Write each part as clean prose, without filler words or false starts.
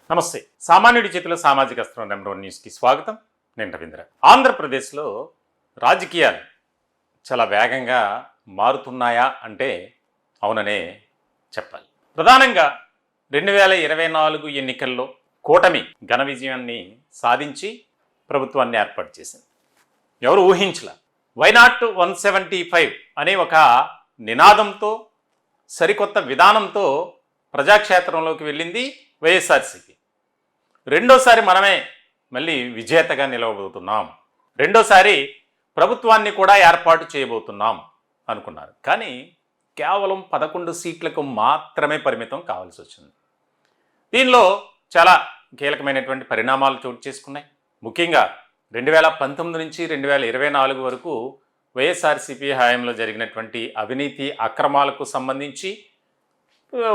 నమస్తే. సామాన్యుడి చేతిలో సామాజిక అస్త్రం నెంబర్ 1 న్యూస్కి స్వాగతం. నేను రవీంద్ర. ఆంధ్రప్రదేశ్లో రాజకీయాలు చాలా వేగంగా మారుతున్నాయా అంటే అవుననే చెప్పాలి. ప్రధానంగా 2024 ఎన్నికల్లో కూటమి ఘన విజయాన్ని సాధించి ప్రభుత్వాన్ని ఏర్పాటు చేసింది. ఎవరు ఊహించలా. వైనాట్ 175 అనే ఒక నినాదంతో సరికొత్త విధానంతో ప్రజాక్షేత్రంలోకి వెళ్ళింది వైఎస్ఆర్సీపీ. రెండోసారి మనమే మళ్ళీ విజేతగా నిలవబోతున్నాం, రెండోసారి ప్రభుత్వాన్ని కూడా ఏర్పాటు చేయబోతున్నాం అనుకున్నారు. కానీ కేవలం 11 సీట్లకు మాత్రమే పరిమితం కావాల్సి వచ్చింది. దీనిలో చాలా కీలకమైనటువంటి పరిణామాలు చోటు చేసుకున్నాయి. ముఖ్యంగా 2019 నుంచి 2024 వరకు వైఎస్ఆర్సీపీ హయాంలో జరిగినటువంటి అవినీతి అక్రమాలకు సంబంధించి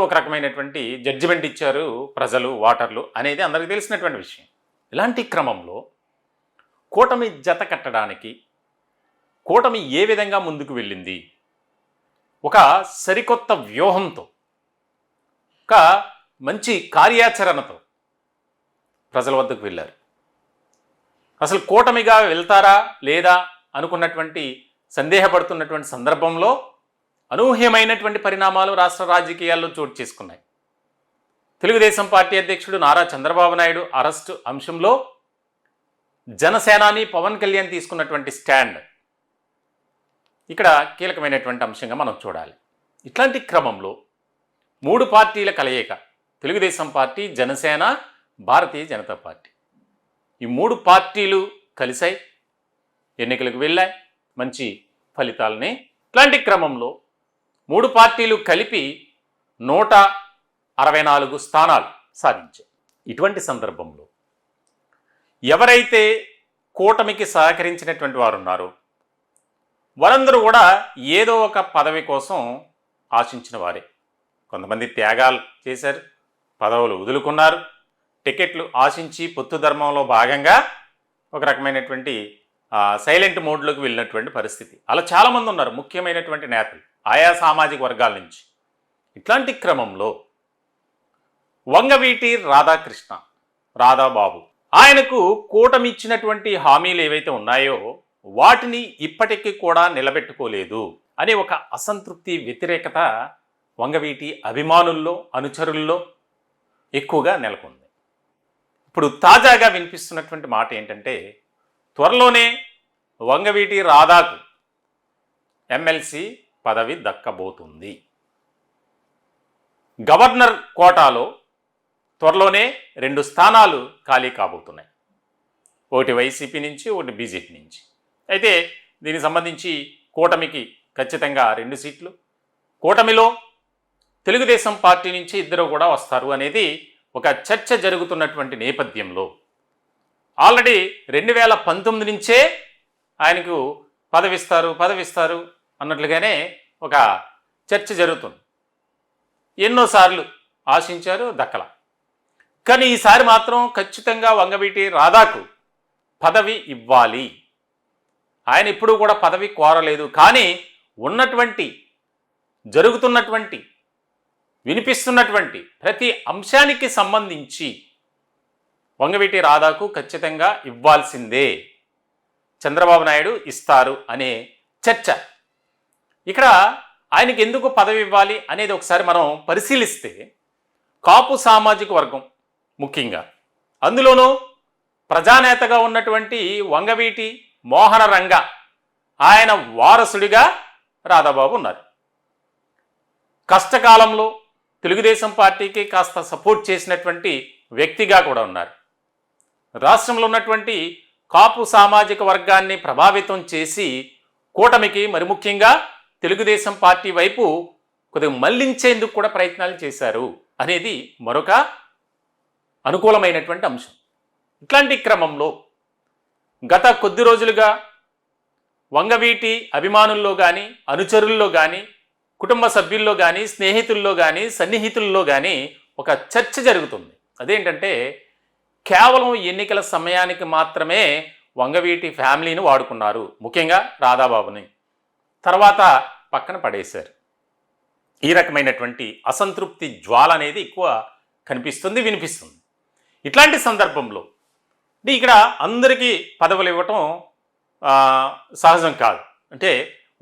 ఒక రకమైనటువంటి జడ్జిమెంట్ ఇచ్చారు ప్రజలు, ఓటర్లు అనేది అందరికీ తెలిసినటువంటి విషయం. ఇలాంటి క్రమంలో కూటమి జత కట్టడానికి కూటమి ఏ విధంగా ముందుకు వెళ్ళింది, ఒక సరికొత్త వ్యూహంతో, ఒక మంచి కార్యాచరణతో ప్రజల వద్దకు వెళ్ళారు. అసలు కూటమిగా వెళ్తారా లేదా అనుకున్నటువంటి సందేహపడుతున్నటువంటి సందర్భంలో అనూహ్యమైనటువంటి పరిణామాలు రాష్ట్ర రాజకీయాల్లో చోటు చేసుకున్నాయి. తెలుగుదేశం పార్టీ అధ్యక్షుడు నారా చంద్రబాబు నాయుడు అరెస్టు అంశంలో జనసేనాని పవన్ కళ్యాణ్ తీసుకున్నటువంటి స్టాండ్ ఇక్కడ కీలకమైనటువంటి అంశంగా మనం చూడాలి. ఇట్లాంటి క్రమంలో 3 పార్టీల కలయిక, తెలుగుదేశం పార్టీ, జనసేన, భారతీయ జనతా పార్టీ, ఈ 3 పార్టీలు కలిసాయి, ఎన్నికలకు వెళ్ళాయి, మంచి ఫలితాలని. ఇట్లాంటి క్రమంలో 3 పార్టీలు కలిపి 164 స్థానాలు సాధించాయి. ఇటువంటి సందర్భంలో ఎవరైతే కూటమికి సహకరించినటువంటి వారు ఉన్నారో వారందరూ కూడా ఏదో ఒక పదవి కోసం ఆశించిన వారే. కొంతమంది త్యాగాలు చేశారు, పదవులు వదులుకున్నారు, టికెట్లు ఆశించి పొత్తు ధర్మంలో భాగంగా ఒక రకమైనటువంటి సైలెంట్ మోడ్లోకి వెళ్ళినటువంటి పరిస్థితి. అలా చాలామంది ఉన్నారు, ముఖ్యమైనటువంటి నేతలు ఆయా సామాజిక వర్గాల నుంచి. ఇట్లాంటి క్రమంలో వంగవీటి రాధాకృష్ణ, రాధాబాబు, ఆయనకు కూటమి ఇచ్చినటువంటి హామీలు ఏవైతే ఉన్నాయో వాటిని ఇప్పటికీ కూడా నిలబెట్టుకోలేదు అనే ఒక అసంతృప్తి, వ్యతిరేకత వంగవీటి అభిమానుల్లో, అనుచరుల్లో ఎక్కువగా నెలకొంది. ఇప్పుడు తాజాగా వినిపిస్తున్నటువంటి మాట ఏంటంటే త్వరలోనే వంగవీటి రాధాకు ఎమ్మెల్సీ పదవి దక్కబోతుంది. గవర్నర్ కోటాలో త్వరలోనే 2 స్థానాలు ఖాళీ కాబోతున్నాయి, ఒకటి వైసీపీ నుంచి, ఒకటి బీజేపీ నుంచి. అయితే దీనికి సంబంధించి కూటమికి ఖచ్చితంగా 2 సీట్లు, కూటమిలో తెలుగుదేశం పార్టీ నుంచి 2 కూడా వస్తారు అనేది ఒక చర్చ జరుగుతున్నటువంటి నేపథ్యంలో ఆల్రెడీ 2019 నుంచే ఆయనకు పదవిస్తారు అన్నట్లుగానే ఒక చర్చ జరుగుతుంది. ఎన్నోసార్లు ఆశించారు, దక్కల. కానీ ఈసారి మాత్రం ఖచ్చితంగా వంగవీటి రాధాకు పదవి ఇవ్వాలి. ఆయన ఇప్పుడు కూడా పదవి కోరలేదు. కానీ ఉన్నటువంటి, జరుగుతున్నటువంటి, వినిపిస్తున్నటువంటి ప్రతి అంశానికి సంబంధించి వంగవీటి రాధాకు ఖచ్చితంగా ఇవ్వాల్సిందే, చంద్రబాబు నాయుడు ఇస్తారు అనే చర్చ. ఇక్కడ ఆయనకి ఎందుకు పదవి ఇవ్వాలి అనేది ఒకసారి మనం పరిశీలిస్తే కాపు సామాజిక వర్గం ముఖ్యంగా, అందులోనూ ప్రజానేతగా ఉన్నటువంటి వంగవీటి మోహన రంగ, ఆయన వారసుడిగా రాధాబాబు ఉన్నారు. కష్టకాలంలో తెలుగుదేశం పార్టీకి కాస్త సపోర్ట్ చేసినటువంటి వ్యక్తిగా కూడా ఉన్నారు. రాష్ట్రంలో ఉన్నటువంటి కాపు సామాజిక వర్గాన్ని ప్రభావితం చేసి కూటమికి, మరి ముఖ్యంగా తెలుగుదేశం పార్టీ వైపు కొద్దిగా మళ్లించేందుకు కూడా ప్రయత్నాలు చేశారు అనేది మరొక అనుకూలమైనటువంటి అంశం. ఇట్లాంటి క్రమంలో గత కొద్ది రోజులుగా వంగవీటి అభిమానుల్లో కానీ, అనుచరుల్లో కానీ, కుటుంబ సభ్యుల్లో కానీ, స్నేహితుల్లో కానీ, సన్నిహితుల్లో కానీ ఒక చర్చ జరుగుతుంది. అదేంటంటే కేవలం ఎన్నికల సమయానికి మాత్రమే వంగవీటి ఫ్యామిలీని వాడుకున్నారు, ముఖ్యంగా రాధాబాబుని, తర్వాత పక్కన పడేశారు. ఈ రకమైనటువంటి అసంతృప్తి జ్వాల అనేది ఎక్కువ కనిపిస్తుంది, వినిపిస్తుంది. ఇట్లాంటి సందర్భంలో అంటే ఇక్కడ అందరికీ పదవులు ఇవ్వటం సహజం కాదు. అంటే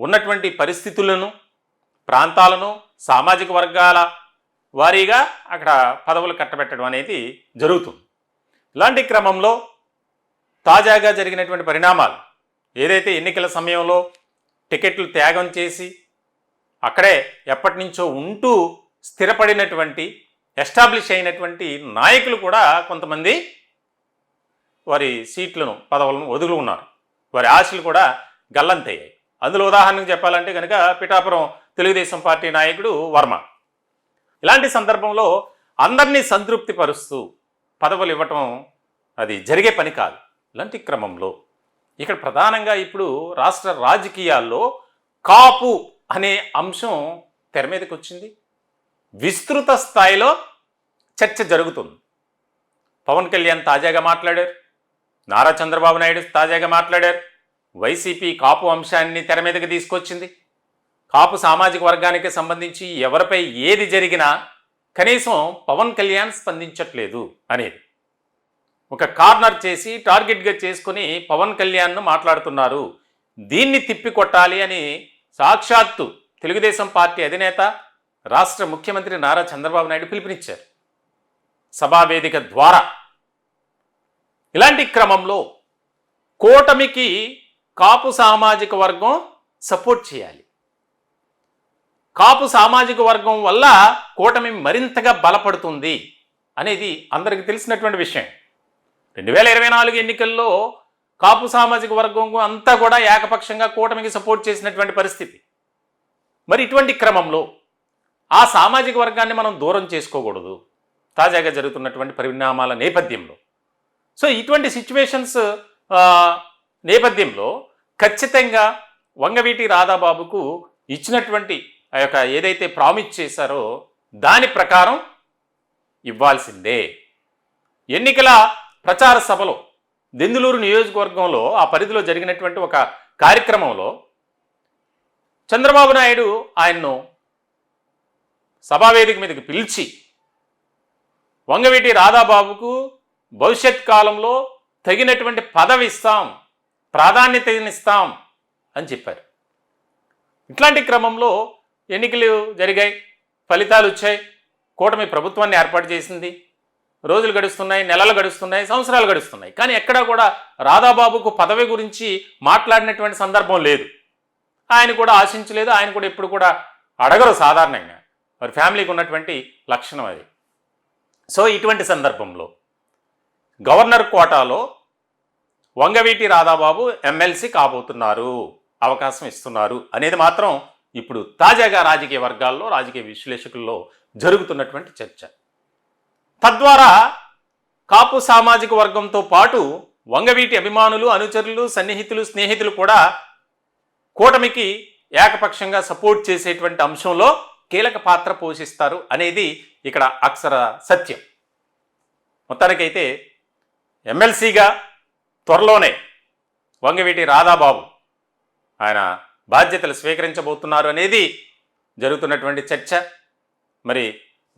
ఉన్నటువంటి పరిస్థితులను, ప్రాంతాలను, సామాజిక వర్గాల వారీగా అక్కడ పదవులు కట్టబెట్టడం అనేది జరుగుతుంది. ఇలాంటి క్రమంలో తాజాగా జరిగినటువంటి పరిణామాలు ఏదైతే ఎన్నికల సమయంలో టికెట్లు త్యాగం చేసి అక్కడే ఎప్పటి నుంచో ఉంటూ స్థిరపడినటువంటి ఎస్టాబ్లిష్ అయినటువంటి నాయకులు కూడా కొంతమంది వారి సీట్లను, పదవులను వదులు ఉన్నారు. వారి ఆశలు కూడా గల్లంతయ్యాయి. అందులో ఉదాహరణకు చెప్పాలంటే కనుక పిఠాపురం తెలుగుదేశం పార్టీ నాయకుడు వర్మ. ఇలాంటి సందర్భంలో అందరినీ సంతృప్తి పరుస్తూ పదవులు ఇవ్వటం అది జరిగే పని కాదు. ఇలాంటి క్రమంలో ఇక్కడ ప్రధానంగా ఇప్పుడు రాష్ట్ర రాజకీయాల్లో కాపు అనే అంశం తెర మీదకి వచ్చింది. విస్తృత స్థాయిలో చర్చ జరుగుతుంది. పవన్ కళ్యాణ్ తాజాగా మాట్లాడారు, నారా చంద్రబాబు నాయుడు తాజాగా మాట్లాడారు. వైసీపీ కాపు అంశాన్ని తెర మీదకి తీసుకొచ్చింది. కాపు సామాజిక వర్గానికి సంబంధించి ఎవరిపై ఏది జరిగినా కనీసం పవన్ కళ్యాణ్ స్పందించట్లేదు అనేది ఒక కార్నర్ చేసి టార్గెట్గా చేసుకుని పవన్ కళ్యాణ్ను మాట్లాడుతున్నారు. దీన్ని తిప్పికొట్టాలి అని సాక్షాత్తు తెలుగుదేశం పార్టీ అధినేత రాష్ట్ర ముఖ్యమంత్రి నారా చంద్రబాబు నాయుడు పిలుపునిచ్చారు సభావేదిక ద్వారా. ఇలాంటి క్రమంలో కూటమికి కాపు సామాజిక వర్గం సపోర్ట్ చేయాలి. కాపు సామాజిక వర్గం వల్ల కూటమి మరింతగా బలపడుతుంది అనేది అందరికీ తెలిసినటువంటి విషయం. 2024 ఎన్నికల్లో కాపు సామాజిక వర్గం అంతా కూడా ఏకపక్షంగా కూటమికి సపోర్ట్ చేసినటువంటి పరిస్థితి. మరి ఇటువంటి క్రమంలో ఆ సామాజిక వర్గాన్ని మనం దూరం చేసుకోకూడదు తాజాగా జరుగుతున్నటువంటి పరిణామాల నేపథ్యంలో. సో ఇటువంటి సిచ్యువేషన్స్ నేపథ్యంలో ఖచ్చితంగా వంగవీటి రాధాబాబుకు ఇచ్చినటువంటి ఆ యొక్క ఏదైతే ప్రామిస్ చేశారో దాని ప్రకారం ఇవ్వాల్సిందే. ఎన్నికల ప్రచార సభలో దెందులూరు నియోజకవర్గంలో ఆ పరిధిలో జరిగినటువంటి ఒక కార్యక్రమంలో చంద్రబాబు నాయుడు ఆయన్ను సభావేదిక మీదకి పిలిచి వంగవీటి రాధాబాబుకు భవిష్యత్ కాలంలో తగినటువంటి పదవి ఇస్తాం, ప్రాధాన్యతనిస్తాం అని చెప్పారు. ఇట్లాంటి క్రమంలో ఎన్నికలు జరిగాయి, ఫలితాలు వచ్చాయి, కూటమి ప్రభుత్వాన్ని ఏర్పాటు చేసింది. రోజులు గడుస్తున్నాయి, నెలలు గడుస్తున్నాయి, సంవత్సరాలు గడుస్తున్నాయి. కానీ ఎక్కడా కూడా రాధాబాబుకు పదవి గురించి మాట్లాడినటువంటి సందర్భం లేదు. ఆయన కూడా ఆశించలేదు, ఆయన కూడా ఎప్పుడు కూడా అడగరు సాధారణంగా. వారి ఫ్యామిలీకి ఉన్నటువంటి లక్షణం అది. సో ఇటువంటి సందర్భంలో గవర్నర్ కోటాలో వంగవీటి రాధాబాబు ఎమ్మెల్సీ కాబోతున్నారు, అవకాశం ఇస్తున్నారు అనేది మాత్రం ఇప్పుడు తాజాగా రాజకీయ వర్గాల్లో, రాజకీయ విశ్లేషకుల్లో జరుగుతున్నటువంటి చర్చ. తద్వారా కాపు సామాజిక వర్గంతో పాటు వంగవీటి అభిమానులు, అనుచరులు, సన్నిహితులు, స్నేహితులు కూడా కూటమికి ఏకపక్షంగా సపోర్ట్ చేసేటువంటి అంశంలో కీలక పాత్ర పోషిస్తారు అనేది ఇక్కడ అక్షర సత్యం. మొత్తానికైతే ఎమ్మెల్సీగా త్వరలోనే వంగవీటి రాధాబాబు ఆయన బాధ్యతలు స్వీకరించబోతున్నారు అనేది జరుగుతున్నటువంటి చర్చ. మరి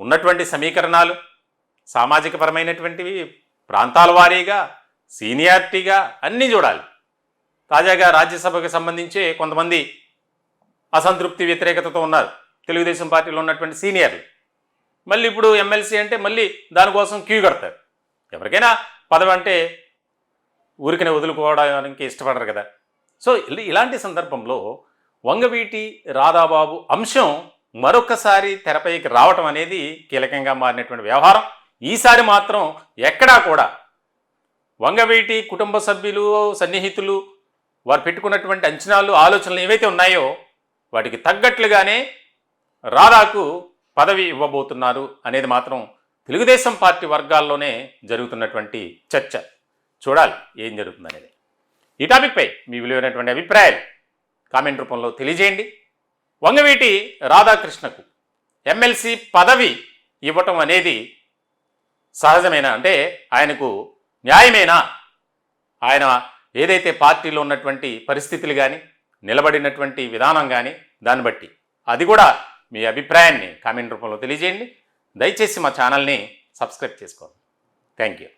ఉన్నటువంటి సమీకరణాలు సామాజిక పరమైనటువంటివి, ప్రాంతాల వారీగా, సీనియారిటీగా అన్నీ చూడాలి. తాజాగా రాజ్యసభకు సంబంధించి కొంతమంది అసంతృప్తి, వ్యతిరేకతతో ఉన్నారు తెలుగుదేశం పార్టీలో ఉన్నటువంటి సీనియర్లు. మళ్ళీ ఇప్పుడు ఎమ్మెల్సీ అంటే మళ్ళీ దానికోసం క్యూ కడతారు. ఎవరికైనా పదవి అంటే ఊరికనే వదులుకోవడానికి ఇష్టపడరు కదా. సో ఇలాంటి సందర్భంలో వంగవీటి రాధాబాబు అంశం మరొకసారి తెరపైకి రావటం అనేది కీలకంగా మారినటువంటి వ్యవహారం. ఈసారి మాత్రం ఎక్కడా కూడా వంగవీటి కుటుంబ సభ్యులు, సన్నిహితులు వారు పెట్టుకున్నటువంటి అంచనాలు, ఆలోచనలు ఏవైతే ఉన్నాయో వాటికి తగ్గట్లుగానే రాధాకు పదవి ఇవ్వబోతున్నారు అనేది మాత్రం తెలుగుదేశం పార్టీ వర్గాల్లోనే జరుగుతున్నటువంటి చర్చ. చూడాలి ఏం జరుగుతుందనేది. ఈ టాపిక్పై మీ విలువైనటువంటి అభిప్రాయాలు కామెంట్ రూపంలో తెలియజేయండి. వంగవీటి రాధాకృష్ణకు ఎమ్మెల్సీ పదవి ఇవ్వటం అనేది సహజమేనా, అంటే ఆయనకు న్యాయమేనా? ఆయన ఏదైతే పార్టీలో ఉన్నటువంటి పరిస్థితులు కానీ, నిలబడినటువంటి విధానం కానీ, దాన్ని బట్టి అది కూడా మీ అభిప్రాయాన్ని కామెంట్ రూపంలో తెలియజేయండి. దయచేసి మా ఛానల్ని సబ్స్క్రైబ్ చేసుకోండి. Thank you.